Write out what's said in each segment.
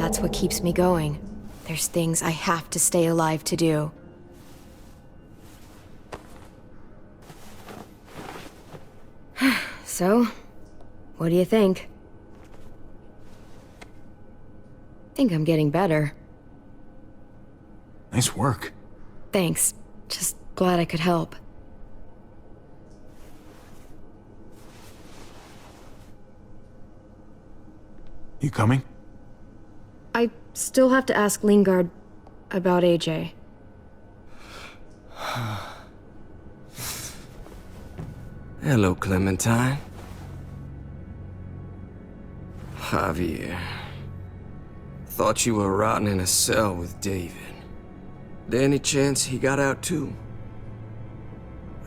That's what keeps me going. There's things I have to stay alive to do. So, what do you think? Think I'm getting better. Nice work. Thanks. Just glad I could help. You coming? I still have to ask Lingard about AJ. Hello, Clementine. Javier. Thought you were rotting in a cell with David. Any chance he got out too?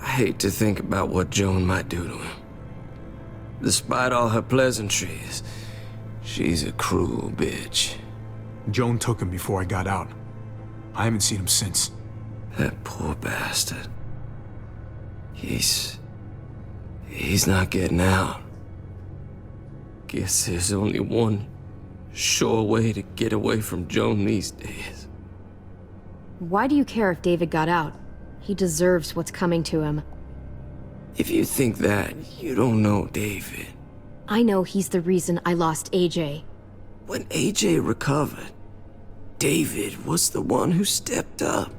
I hate to think about what Joan might do to him. Despite all her pleasantries, she's a cruel bitch. Joan took him before I got out. I haven't seen him since. That poor bastard. He's not getting out. Guess there's only one sure way to get away from Joan these days. Why do you care if David got out? He deserves what's coming to him. If you think that, you don't know David. I know he's the reason I lost AJ. When AJ recovered, David was the one who stepped up.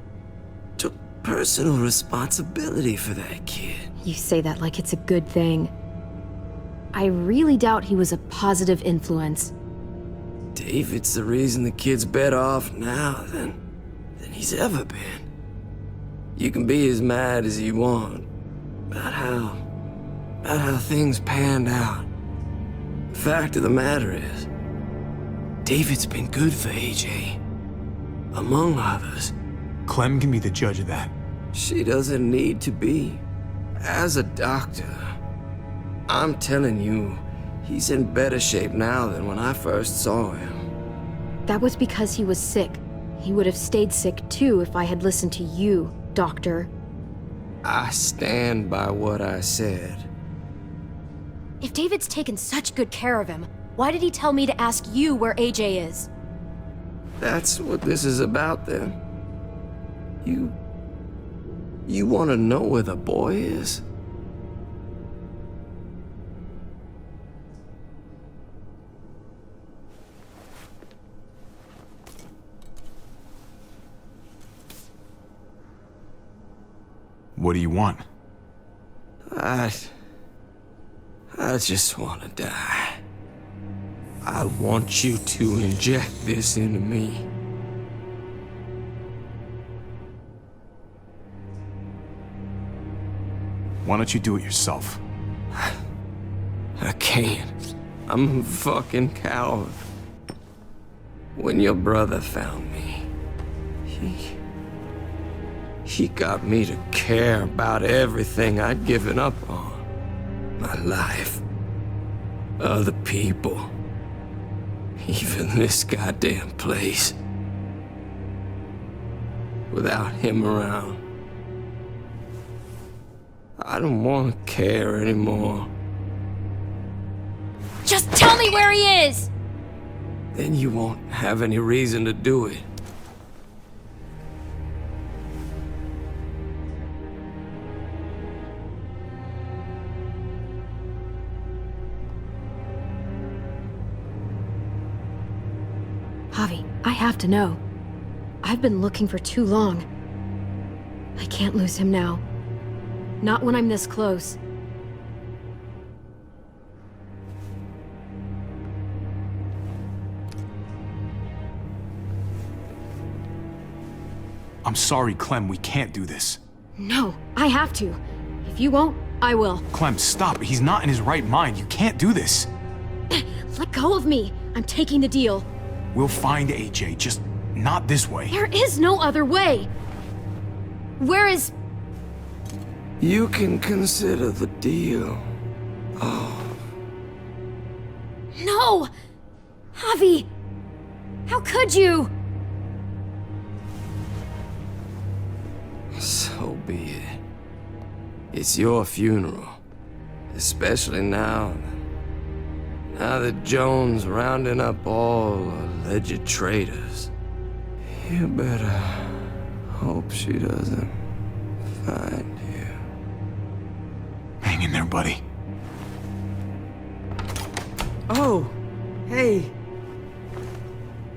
Took personal responsibility for that kid. You say that like it's a good thing. I really doubt he was a positive influence. David's the reason the kid's better off now than he's ever been. You can be as mad as you want about how things panned out. The fact of the matter is, David's been good for AJ, among others. Clem can be the judge of that. She doesn't need to be. As a doctor, I'm telling you, he's in better shape now than when I first saw him. That was because he was sick. He would have stayed sick too if I had listened to you, Doctor. I stand by what I said. If David's taken such good care of him, why did he tell me to ask you where AJ is? That's what this is about then. You want to know where the boy is? What do you want? I just want to die. I want you to inject this into me. Why don't you do it yourself? I can't. I'm a fucking coward. When your brother found me, he got me to care about everything I'd given up on. My life. Other people. Even this goddamn place. Without him around, I don't want to care anymore. Just tell me where he is! Then you won't have any reason to do it. Javi, I have to know. I've been looking for too long. I can't lose him now. Not when I'm this close. I'm sorry, Clem, we can't do this. No, I have to. If you won't, I will. Clem, stop. He's not in his right mind. You can't do this. Let go of me. I'm taking the deal. We'll find AJ, just not this way. There is no other way. Where is... You can consider the deal. Oh. No! Javi! How could you? So be it. It's your funeral. Especially now that Joan's rounding up all her alleged traitors. You better hope she doesn't find you. Hang in there, buddy. Oh, hey.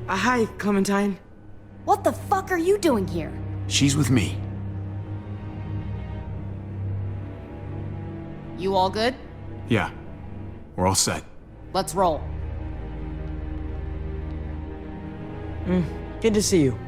Hi, Clementine. What the fuck are you doing here? She's with me. You all good? Yeah, we're all set. Let's roll. Good to see you.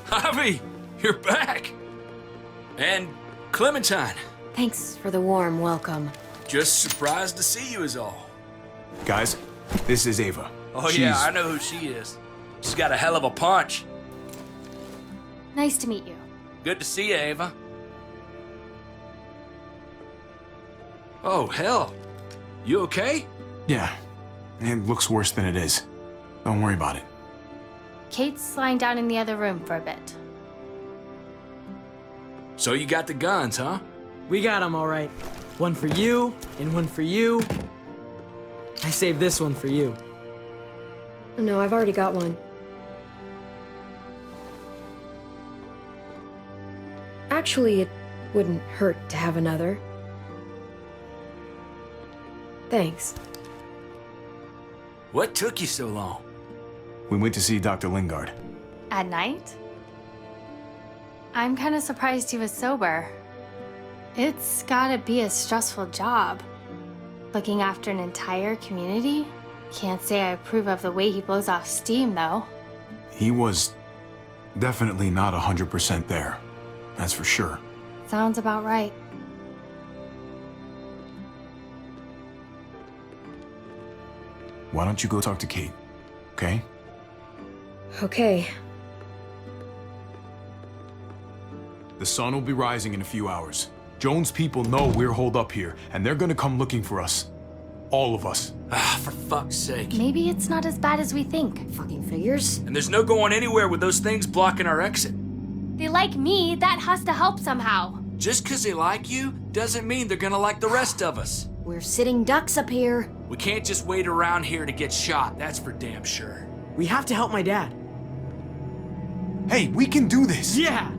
Javi, you're back! And Clementine. Thanks for the warm welcome. Just surprised to see you is all. Guys, this is Ava. Oh yeah, I know who she is. She's got a hell of a punch. Nice to meet you. Good to see you, Ava. Oh, hell. You okay? Yeah, it looks worse than it is. Don't worry about it. Kate's lying down in the other room for a bit. So you got the guns, huh? We got them all right. One for you, and one for you. I saved this one for you. No, I've already got one. Actually, it wouldn't hurt to have another. Thanks. What took you so long? We went to see Dr. Lingard. At night? I'm kind of surprised he was sober. It's gotta be a stressful job. Looking after an entire community? Can't say I approve of the way he blows off steam, though. He was definitely not 100% there. That's for sure. Sounds about right. Why don't you go talk to Kate, okay? Okay. The sun will be rising in a few hours. Joan's people know we're holed up here, and they're gonna come looking for us. All of us. Ah, for fuck's sake. Maybe it's not as bad as we think. Fucking figures. And there's no going anywhere with those things blocking our exit. They like me, that has to help somehow. Just 'cause they like you doesn't mean they're gonna like the rest of us. We're sitting ducks up here. We can't just wait around here to get shot, that's for damn sure. We have to help my dad. Hey, we can do this! Yeah!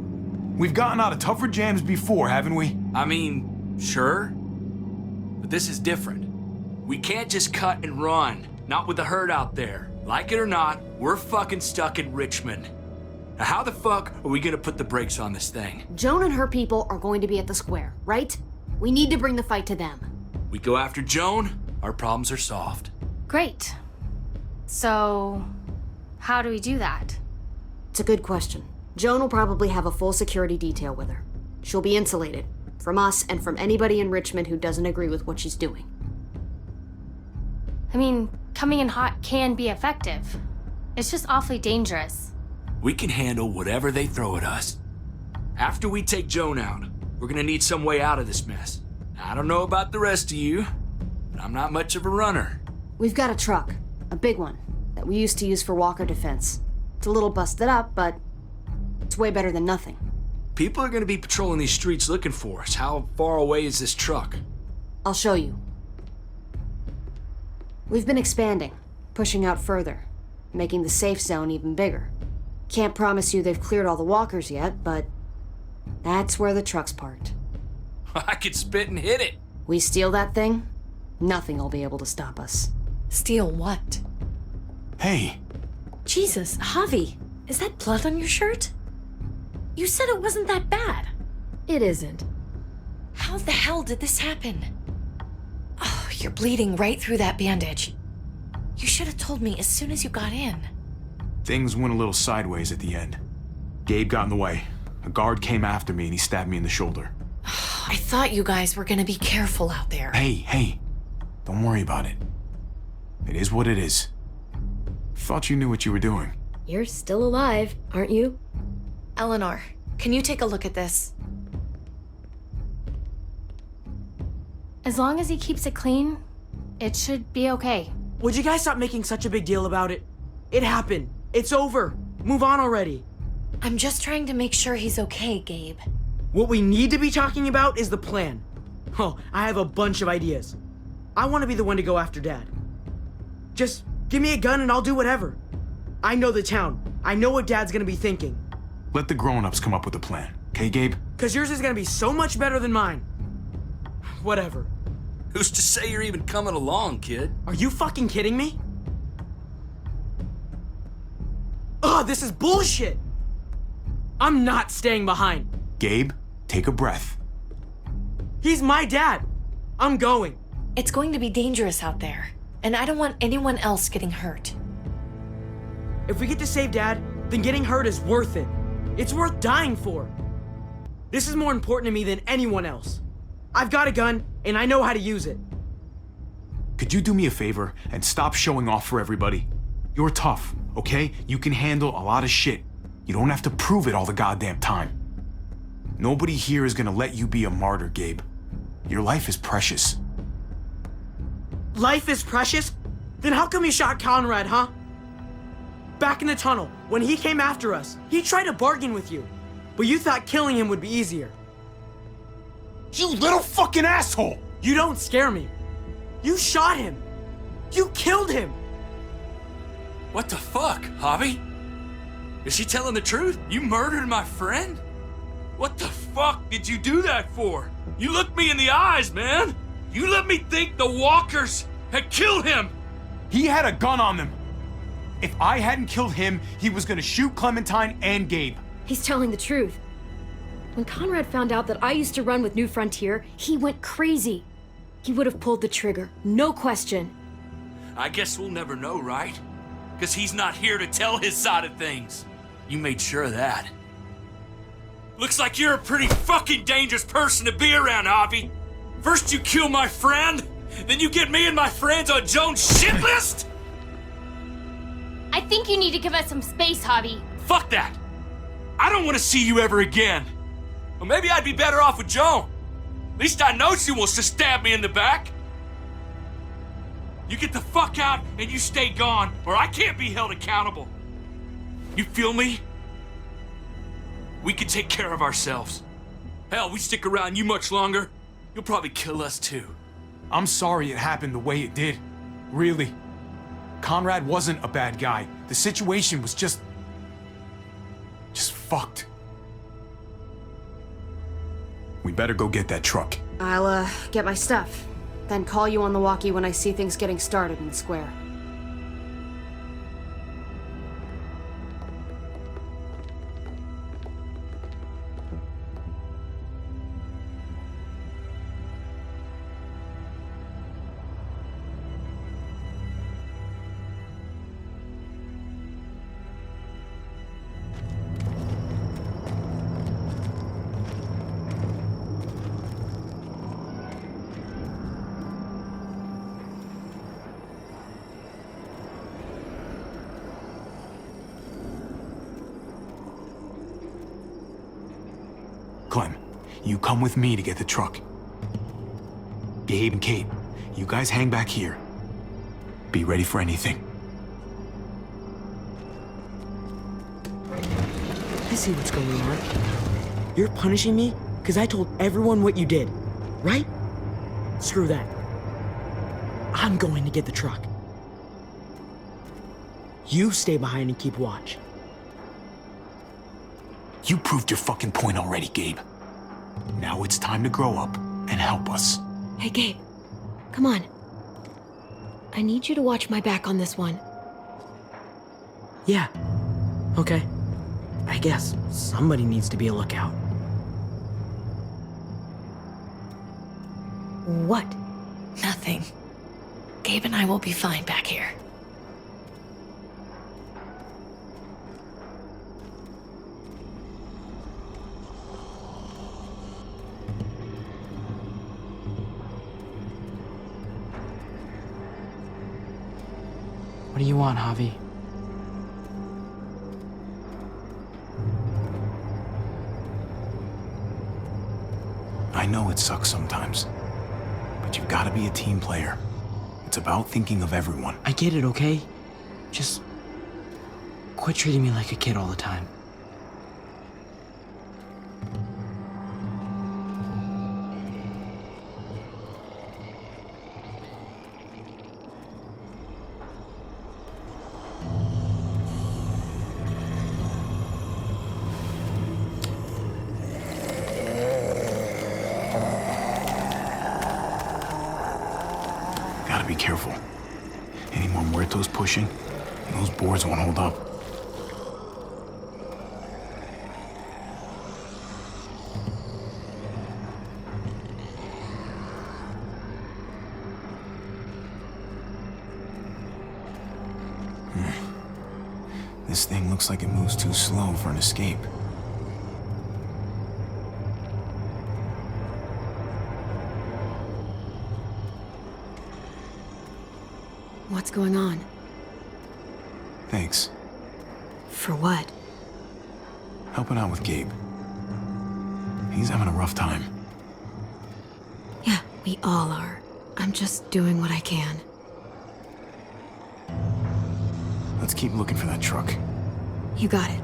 We've gotten out of tougher jams before, haven't we? I mean, sure. But this is different. We can't just cut and run. Not with the herd out there. Like it or not, we're fucking stuck in Richmond. Now how the fuck are we gonna put the brakes on this thing? Joan and her people are going to be at the square, right? We need to bring the fight to them. We go after Joan, our problems are solved. Great. So, how do we do that? It's a good question. Joan will probably have a full security detail with her. She'll be insulated. From us and from anybody in Richmond who doesn't agree with what she's doing. I mean, coming in hot can be effective. It's just awfully dangerous. We can handle whatever they throw at us. After we take Joan out, we're gonna need some way out of this mess. I don't know about the rest of you, but I'm not much of a runner. We've got a truck. A big one. That we used to use for walker defense. It's a little busted up, but it's way better than nothing. People are gonna be patrolling these streets looking for us. How far away is this truck? I'll show you. We've been expanding, pushing out further, making the safe zone even bigger. Can't promise you they've cleared all the walkers yet, but that's where the truck's parked. I could spit and hit it. We steal that thing, nothing will be able to stop us. Steal what? Hey, Jesus, Javi, is that blood on your shirt? You said it wasn't that bad. It isn't. How the hell did this happen? Oh, you're bleeding right through that bandage. You should have told me as soon as you got in. things went a little sideways at the end. Gabe got in the way. A guard came after me and he stabbed me in the shoulder. I thought you guys were gonna be careful out there. Hey, don't worry about it. It is what it is. Thought you knew what you were doing. You're still alive, aren't you? Eleanor, can you take a look at this? As long as he keeps it clean, it should be okay. Would you guys stop making such a big deal about it? It happened. It's over. Move on already. I'm just trying to make sure he's okay, Gabe. What we need to be talking about is the plan. Oh, I have a bunch of ideas. I want to be the one to go after Dad. Just give me a gun and I'll do whatever. I know the town. I know what Dad's gonna be thinking. Let the grown-ups come up with a plan, okay, Gabe? Cause yours is gonna be so much better than mine. Whatever. Who's to say you're even coming along, kid? Are you fucking kidding me? Ugh, this is bullshit! I'm not staying behind. Gabe, take a breath. He's my dad. I'm going. It's going to be dangerous out there, and I don't want anyone else getting hurt. If we get to save Dad, then getting hurt is worth it. It's worth dying for. This is more important to me than anyone else. I've got a gun, and I know how to use it. Could you do me a favor and stop showing off for everybody? You're tough, okay? You can handle a lot of shit. You don't have to prove it all the goddamn time. Nobody here is gonna let you be a martyr, Gabe. Your life is precious. Life is precious? Then how come you shot Conrad, huh? Back in the tunnel, when he came after us, he tried to bargain with you. But you thought killing him would be easier. You little fucking asshole! You don't scare me. You shot him. You killed him. What the fuck, Javi? Is she telling the truth? You murdered my friend? What the fuck did you do that for? You looked me in the eyes, man! You let me think the walkers had killed him! He had a gun on them. If I hadn't killed him, he was gonna shoot Clementine and Gabe. He's telling the truth. When Conrad found out that I used to run with New Frontier, he went crazy. He would have pulled the trigger, no question. I guess we'll never know, right? Because he's not here to tell his side of things. You made sure of that. Looks like you're a pretty fucking dangerous person to be around, Javi. First you kill my friend, then you get me and my friends on Jones' shit list? I think you need to give us some space, Javi. Fuck that! I don't want to see you ever again. Well, maybe I'd be better off with Joan. At least I know she wants to stab me in the back. You get the fuck out and you stay gone, or I can't be held accountable. You feel me? We can take care of ourselves. Hell, we stick around you much longer, you'll probably kill us too. I'm sorry it happened the way it did. Really. Conrad wasn't a bad guy. The situation was just fucked. We better go get that truck. I'll, get my stuff. Then call you on the walkie when I see things getting started in the square. Clem, you come with me to get the truck. Gabe and Kate, you guys hang back here. Be ready for anything. I see what's going on. You're punishing me because I told everyone what you did, right? Screw that. I'm going to get the truck. You stay behind and keep watch. You proved your fucking point already, Gabe. Now it's time to grow up and help us. Hey, Gabe. Come on. I need you to watch my back on this one. Yeah. Okay. I guess somebody needs to be a lookout. What? Nothing. Gabe and I will be fine back here. What do you want, Javi? I know it sucks sometimes, but you've got to be a team player. It's about thinking of everyone. I get it, okay? Just quit treating me like a kid all the time. Gotta be careful. Any more muertos pushing, and those boards won't hold up. This thing looks like it moves too slow for an escape. What's going on? Thanks. For what? Helping out with Gabe. He's having a rough time. Yeah, we all are. I'm just doing what I can. Let's keep looking for that truck. You got it.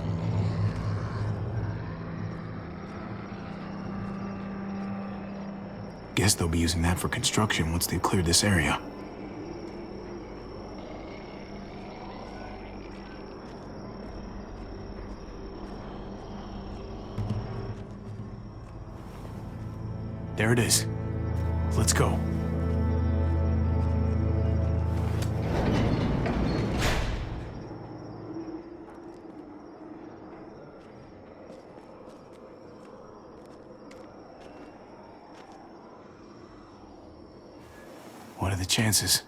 Guess they'll be using that for construction once they've cleared this area. There it is. Let's go. What are the chances?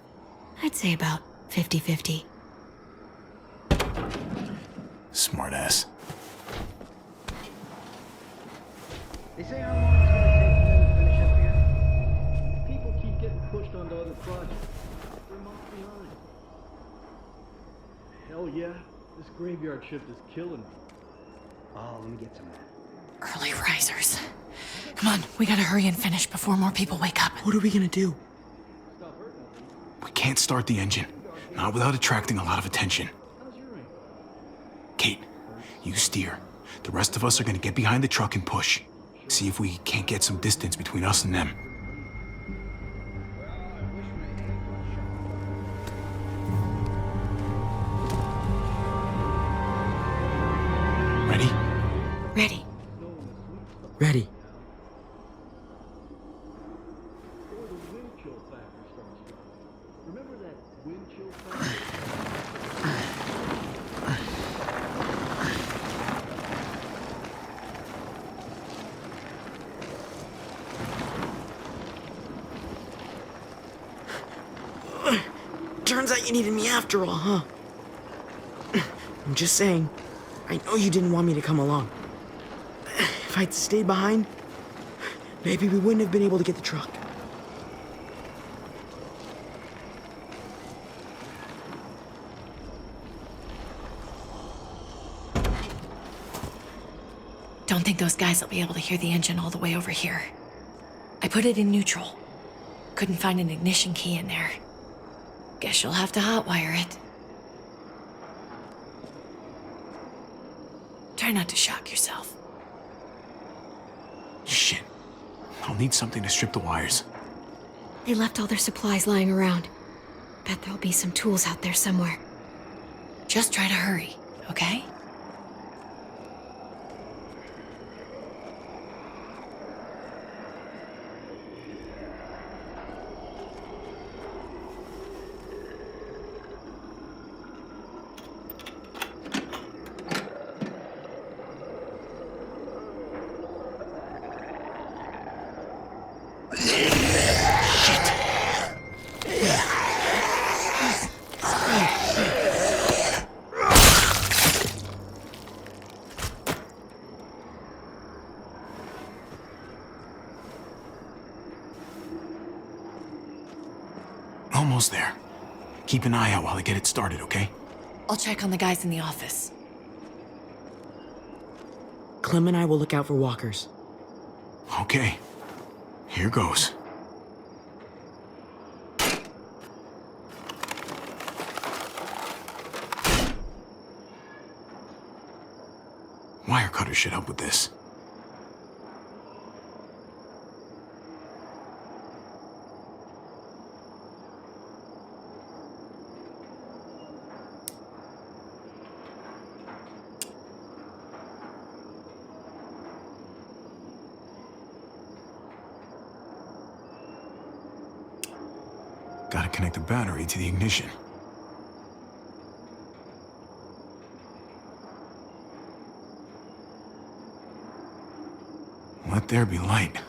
I'd say about 50-50. Smartass. They say how long it's going to take for them to finish up here. People keep getting pushed onto other projects. They're months behind. Hell yeah, this graveyard shift is killing me. Oh, let me get some of that. Early risers. Come on, we gotta hurry and finish before more people wake up. What are we gonna do? We can't start the engine. Not without attracting a lot of attention. Kate, you steer. The rest of us are gonna get behind the truck and push. See if we can't get some distance between us and them. Ready? Ready. Ready. Or the wind chill factor starts dropping. Remember that wind chill factor? Turns out you needed me after all, huh? I'm just saying, I know you didn't want me to come along. If I'd stayed behind, maybe we wouldn't have been able to get the truck. Don't think those guys will be able to hear the engine all the way over here. I put it in neutral. Couldn't find an ignition key in there. Guess you'll have to hotwire it. Try not to shock yourself. Shit. I'll need something to strip the wires. They left all their supplies lying around. Bet there'll be some tools out there somewhere. Just try to hurry, okay? Almost there. Keep an eye out while I get it started, okay? I'll check on the guys in the office. Clem and I will look out for walkers. Okay. Here goes. Wire cutter should help with this. Gotta connect the battery to the ignition. Let there be light.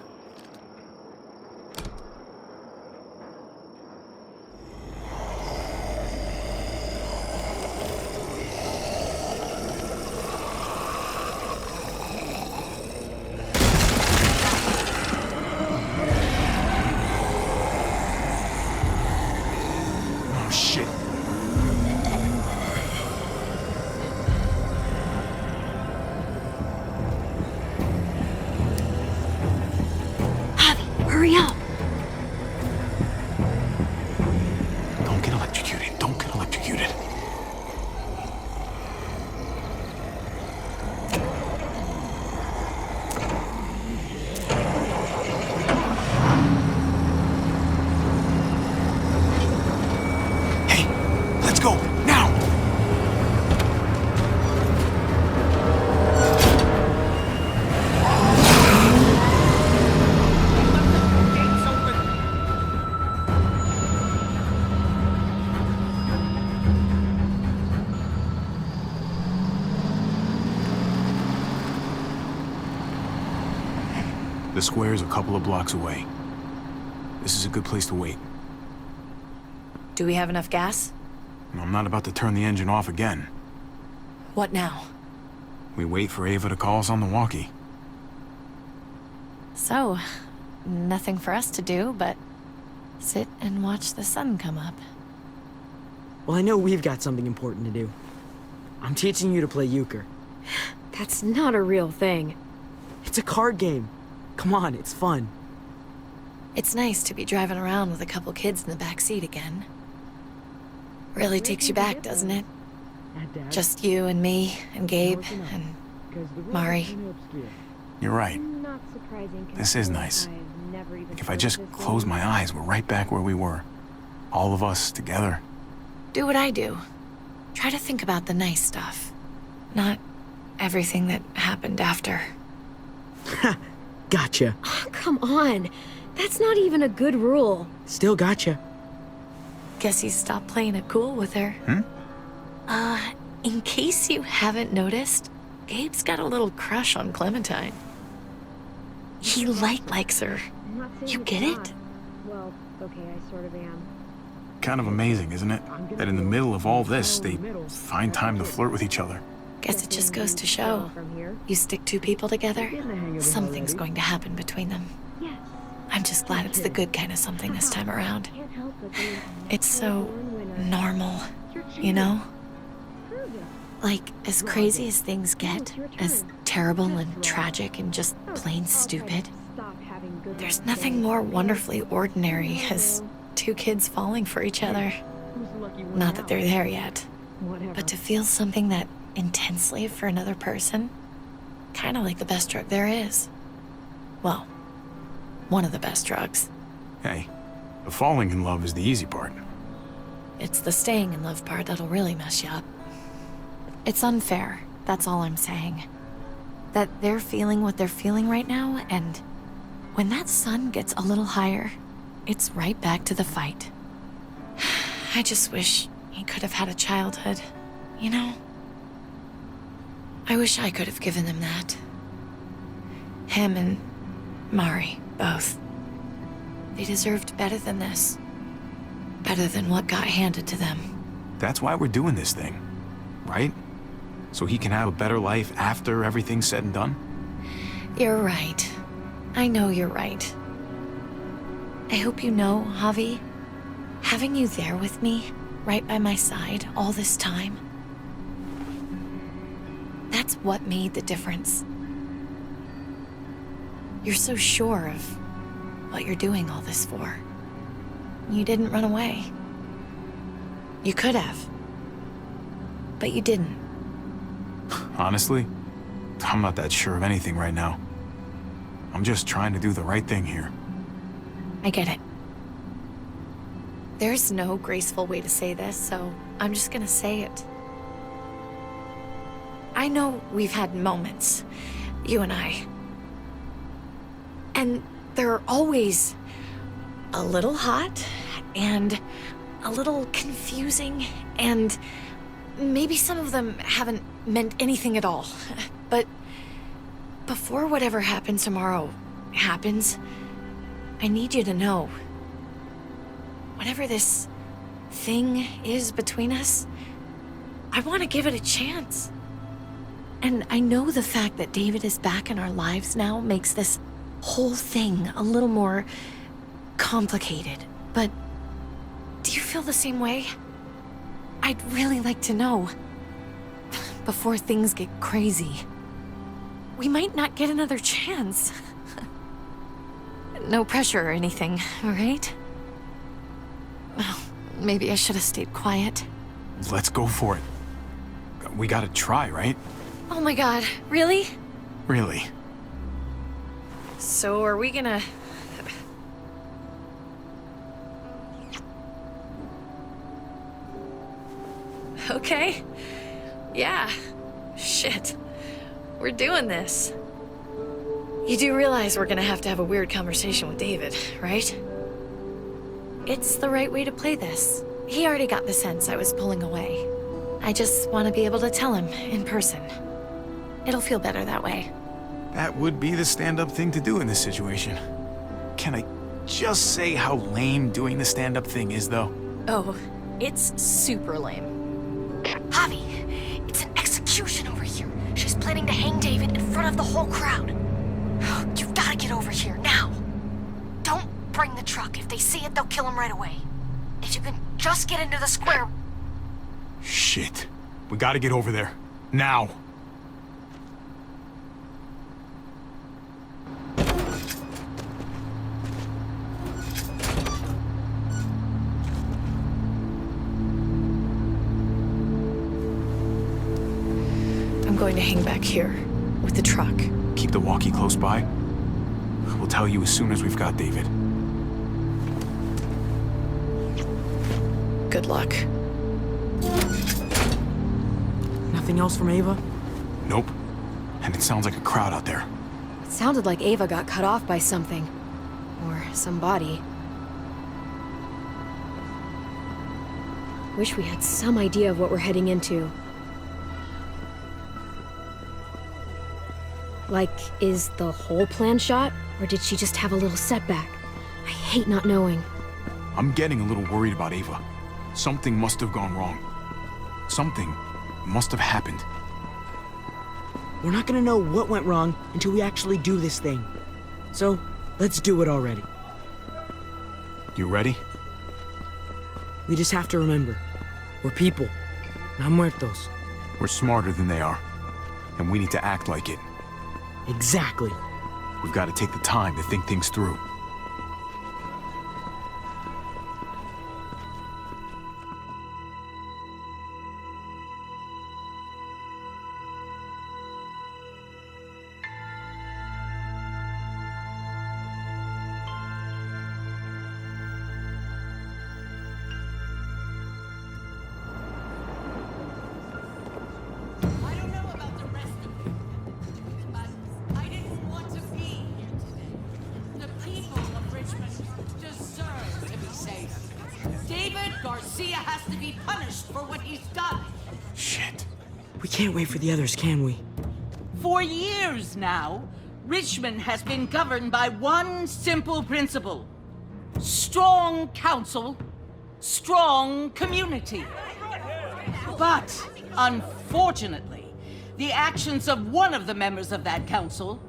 Oh, shit. Hurry up! Don't get electrocuted. Don't get electrocuted. Hey, let's go, now! The square's a couple of blocks away. This is a good place to wait. Do we have enough gas? I'm not about to turn the engine off again. What now? We wait for Ava to call us on the walkie. So, nothing for us to do but sit and watch the sun come up. Well, I know we've got something important to do. I'm teaching you to play euchre. That's not a real thing. It's a card game. Come on, it's fun. It's nice to be driving around with a couple kids in the back seat again. Really takes you back, doesn't it? Just you and me and Gabe and Mari. You're right. This is nice. If I just close my eyes, we're right back where we were. All of us together. Do what I do. Try to think about the nice stuff. Not everything that happened after. Gotcha. Oh, come on. That's not even a good rule. Still gotcha. Guess he stopped playing it cool with her. In case you haven't noticed, Gabe's got a little crush on Clementine. He likes her. You get it? Well, okay, I sort of am. Kind of amazing, isn't it? That in the middle of all this, they find time to flirt with each other. Guess it just goes to show. You stick two people together, something's going to happen between them. I'm just glad it's the good kind of something this time around. It's so normal, you know? Like, as crazy as things get, as terrible and tragic and just plain stupid, there's nothing more wonderfully ordinary as two kids falling for each other. Not that they're there yet, but to feel something that intensely for another person, kind of like the best drug there is. Well, one of the best drugs. Hey, the falling in love is the easy part. It's the staying in love part that'll really mess you up. It's unfair, that's all I'm saying. That they're feeling what they're feeling right now, and when that sun gets a little higher, it's right back to the fight. I just wish he could have had a childhood, you know? I wish I could have given them that. Him and Mari, both. They deserved better than this. Better than what got handed to them. That's why we're doing this thing, right? So he can have a better life after everything's said and done? You're right. I know you're right. I hope you know, Javi, having you there with me, right by my side all this time, that's what made the difference. You're so sure of what you're doing all this for. You didn't run away. You could have. But you didn't. Honestly, I'm not that sure of anything right now. I'm just trying to do the right thing here. I get it. There's no graceful way to say this, so I'm just gonna say it. I know we've had moments, you and I. And they're always a little hot and a little confusing, and maybe some of them haven't meant anything at all. But before whatever happens tomorrow happens, I need you to know. Whatever this thing is between us, I want to give it a chance. And I know the fact that David is back in our lives now makes this whole thing a little more complicated. But do you feel the same way? I'd really like to know. Before things get crazy. We might not get another chance. No pressure or anything, right? Well, maybe I should have stayed quiet. Let's go for it. We gotta try, right? Oh my god, really? Really. So are we gonna... Okay. Yeah. Shit. We're doing this. You do realize we're gonna have a weird conversation with David, right? It's the right way to play this. He already got the sense I was pulling away. I just want to be able to tell him in person. It'll feel better that way. That would be the stand-up thing to do in this situation. Can I just say how lame doing the stand-up thing is, though? Oh, it's super lame. Javi, it's an execution over here. She's planning to hang David in front of the whole crowd. You've got to get over here, now. Don't bring the truck. If they see it, they'll kill him right away. If you can just get into the square... Shit. We gotta get over there. Now. I'm going to hang back here with the truck. Keep the walkie close by. We'll tell you as soon as we've got David. Good luck. Nothing else from Ava? Nope. And it sounds like a crowd out there. It sounded like Ava got cut off by something. Or somebody. Wish we had some idea of what we're heading into. Like, is the whole plan shot? Or did she just have a little setback? I hate not knowing. I'm getting a little worried about Ava. Something must have gone wrong. Something must have happened. We're not gonna know what went wrong until we actually do this thing. So, let's do it already. You ready? We just have to remember, we're people, not muertos. We're smarter than they are. And we need to act like it. Exactly. We've got to take the time to think things through. I don't know about the rest of you, but I didn't want to be here today. The people of Richmond deserve to be safe. David Garcia has to be punished for what he's done. Shit. We can't wait for the others, can we? For years now, Richmond has been governed by one simple principle. Strong council, strong community. But, unfortunately, the actions of one of the members of that council,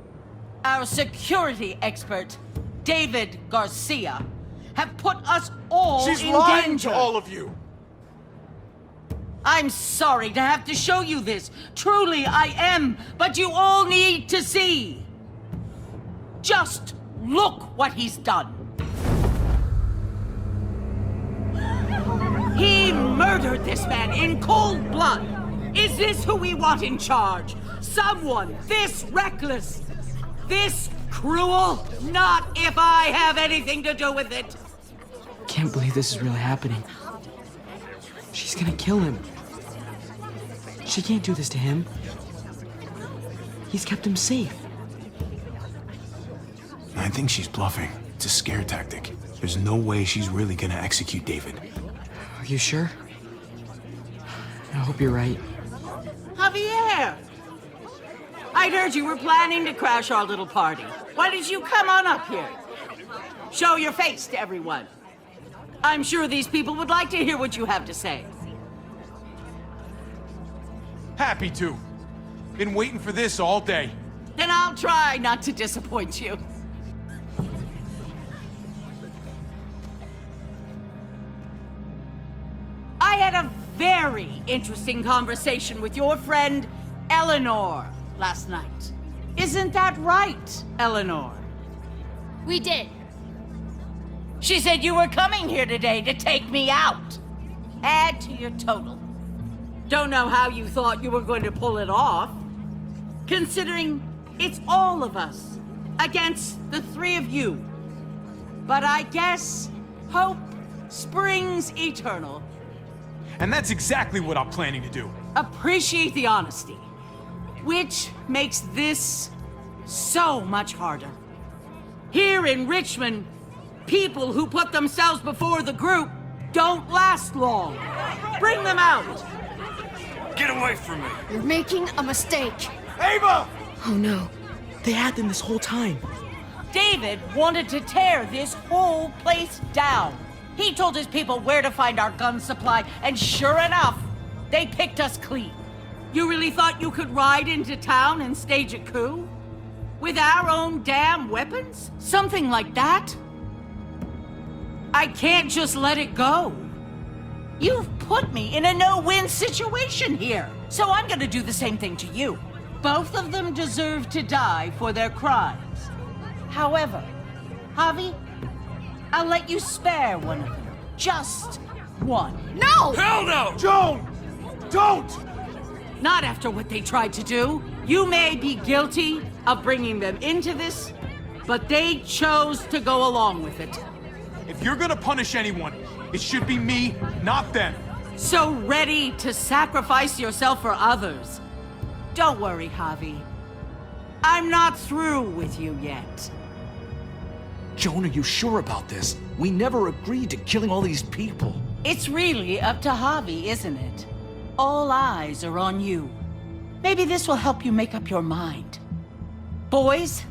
our security expert, David Garcia, have put us all in danger. She's lying to all of you! I'm sorry to have to show you this. Truly, I am. But you all need to see. Just look what he's done. He murdered this man in cold blood. Is this who we want in charge? someone this reckless, this cruel? Not if I have anything to do with it. Can't believe this is really happening. She's gonna kill him. She can't do this to him. He's kept him safe. I think she's bluffing. It's a scare tactic. There's no way she's really gonna execute David. Are you sure? I hope you're right. Javier! I'd heard you were planning to crash our little party. Why did you come on up here? Show your face to everyone. I'm sure these people would like to hear what you have to say. Happy to. Been waiting for this all day. Then I'll try not to disappoint you. I had a very interesting conversation with your friend Eleanor last night. Isn't that right, Eleanor? We did. She said you were coming here today to take me out. Add to your total. Don't know how you thought you were going to pull it off, considering it's all of us against the three of you. But I guess hope springs eternal. And that's exactly what I'm planning to do. Appreciate the honesty, which makes this so much harder. Here in Richmond, people who put themselves before the group don't last long. Bring them out. Get away from me! You're making a mistake. Ava! Oh no. They had them this whole time. David wanted to tear this whole place down. He told his people where to find our gun supply, and sure enough, they picked us clean. You really thought you could ride into town and stage a coup? With our own damn weapons? Something like that? I can't just let it go. You've put me in a no-win situation here, so I'm gonna do the same thing to you. Both of them deserve to die for their crimes. However, Javi, I'll let you spare one of them. Just one. No! Hell no! Joan! Don't! Not after what they tried to do. You may be guilty of bringing them into this, but they chose to go along with it. If you're gonna punish anyone, it should be me, not them. So ready to sacrifice yourself for others. Don't worry, Javi. I'm not through with you yet. Joan, are you sure about this? We never agreed to killing all these people. It's really up to Javi, isn't it? All eyes are on you. Maybe this will help you make up your mind. Boys?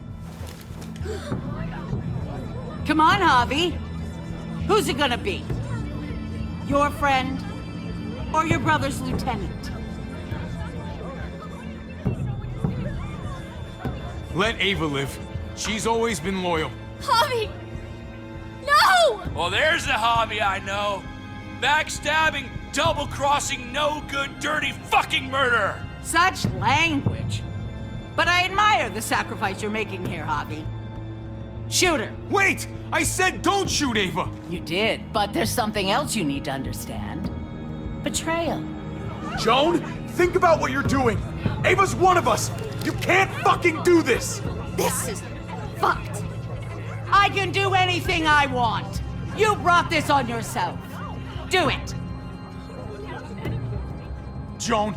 Come on, Javi. Who's it gonna be? Your friend or your brother's lieutenant? Let Ava live. She's always been loyal. Javi! No! Well, there's the hobby I know. Backstabbing, double-crossing, no-good, dirty fucking murder! Such language. But I admire the sacrifice you're making here, Javi. Shoot her. Wait! I said don't shoot Ava! You did, but there's something else you need to understand. Betrayal. Joan, think about what you're doing. Ava's one of us. You can't fucking do this! This is fucked. I can do anything I want. You brought this on yourself. Do it. Joan.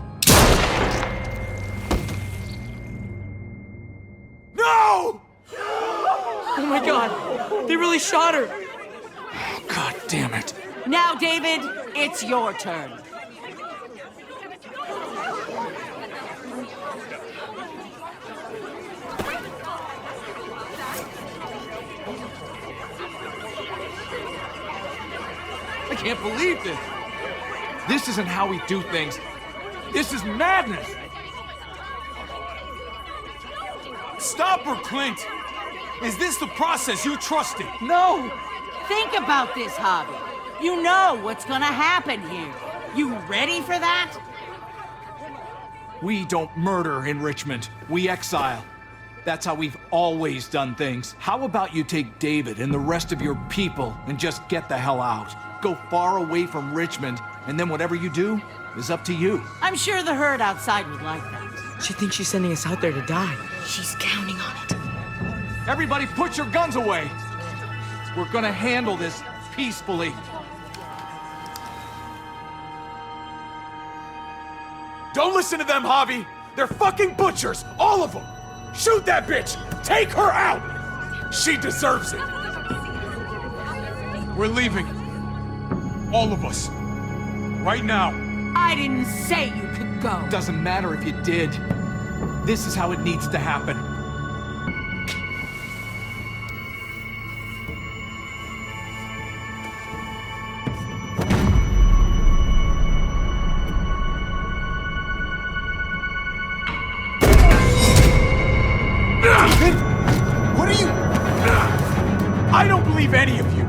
No! Oh my god, they really shot her. God damn it. Now, David, it's your turn. I can't believe this. This isn't how we do things. This is madness. Stop her, Clint! Is this the process you trusted? No! Think about this, Javi. You know what's gonna happen here. You ready for that? We don't murder in Richmond. We exile. That's how we've always done things. How about you take David and the rest of your people and just get the hell out? Go far away from Richmond, and then whatever you do is up to you. I'm sure the herd outside would like that. She thinks she's sending us out there to die. She's counting on it. Everybody put your guns away! We're gonna handle this peacefully. Don't listen to them, Javi! They're fucking butchers! All of them! Shoot that bitch! Take her out! She deserves it! We're leaving. All of us. Right now. I didn't say you could go. Doesn't matter if you did. This is how it needs to happen. What are you... I don't believe any of you.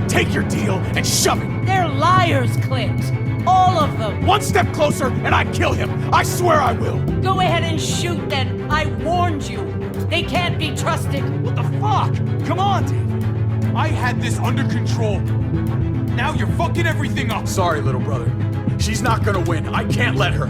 Take your deal and shove it. They're liars, Clint. All of them. One step closer and I kill him. I swear I will. Go ahead and shoot then. I warned you. They can't be trusted. What the fuck? Come on, Dave. I had this under control. Now you're fucking everything up. Sorry, little brother. She's not gonna win. I can't let her.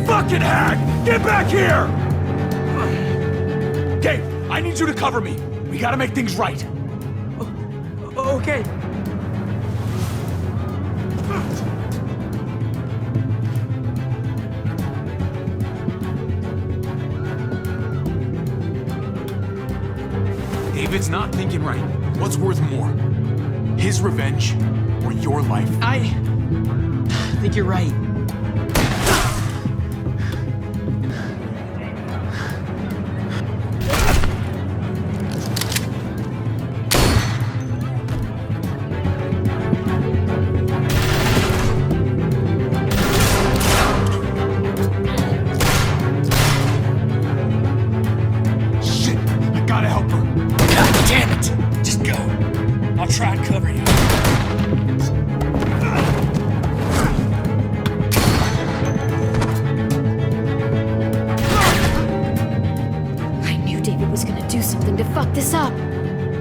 Fucking hag! Get back here! Gabe, I need you to cover me. We gotta make things right. Okay. David's not thinking right. What's worth more? His revenge or your life? I think you're right. Shit! I gotta help her. God damn it! Just go. I'll try and cover you. I knew David was gonna do something to fuck this up.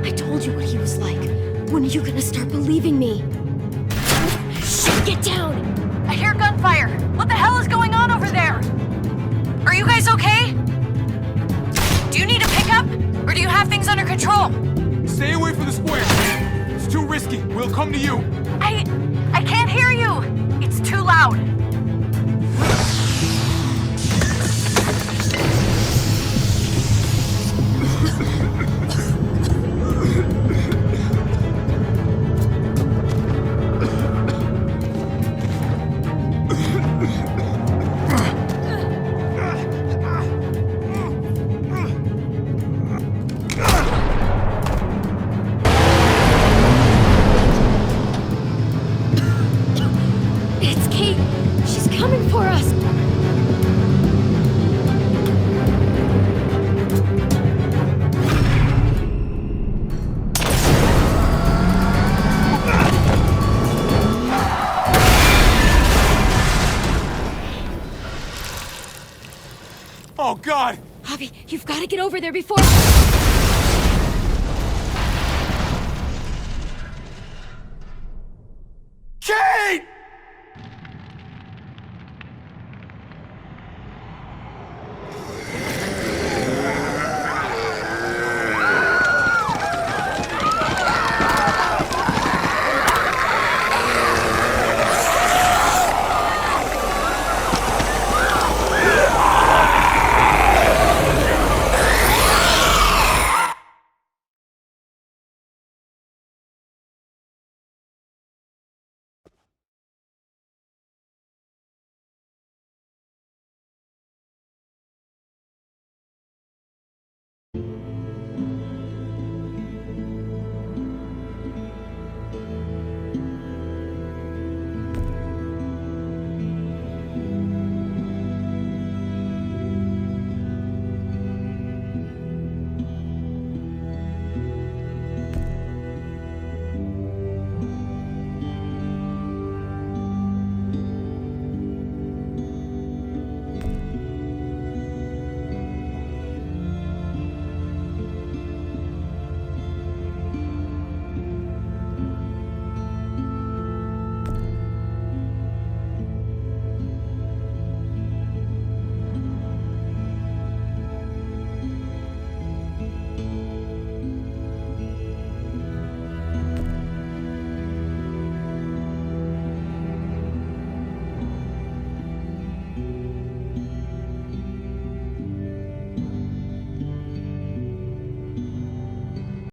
I told you what he was like. When are you gonna start believing me? Shit, get down! I hear gunfire. What the hell is going on over there? Are you guys okay? Do you need a pickup? Or do you have things under control? Stay away from the square. It's too risky. We'll come to you. I can't hear you. It's too loud. It's Kate! She's coming for us! Oh, God! Javi, you've got to get over there before... Kate!